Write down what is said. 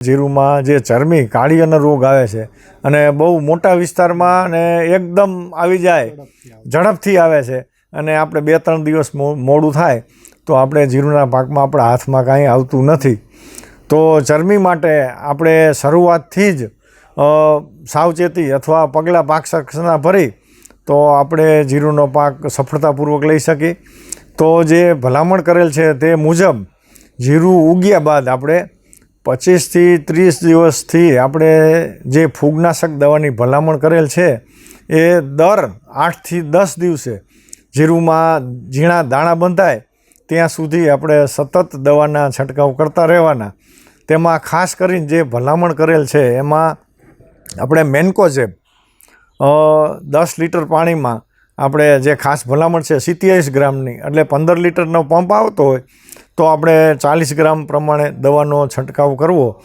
જીરુમાં જે ચરમી કાળી અને રોગ આવે છે અને બહુ મોટા વિસ્તારમાં અને એકદમ આવી જાય, ઝડપથી આવે છે અને આપણે 2-3 દિવસ મોડું થાય તો આપણે જીરુના પાકમાં આપણા હાથમાં કાંઈ આવતું નથી. તો ચરમી માટે આપણે શરૂઆતથી જ સાવચેતી અથવા પગલાં પાકસના ભરી તો આપણે જીરુનો પાક સફળતાપૂર્વક લઈ શકીએ. તો જે ભલામણ કરેલ છે તે મુજબ જીરું ઉગ્યા બાદ આપણે 25 થી 30 દિવસથી આપણે જે ફૂગનાશક દવાની ભલામણ કરેલ છે એ દર 8 થી 10 દિવસે જીરુમાં ઝીણા દાણા બંધાય ત્યાં સુધી આપણે સતત દવાના છંટકાવ કરતા રહેવાના. તેમાં ખાસ કરીને જે ભલામણ કરેલ છે એમાં આપણે મેન્કોઝેબ 10 લીટર પાણીમાં આપણે જે ખાસ ભલામણ છે 27 ગ્રામની, એટલે 15 લીટરનો પંપ આવતો હોય તો આપણે 40 ગ્રામ પ્રમાણે દવાનો છંટકાવ કરવો.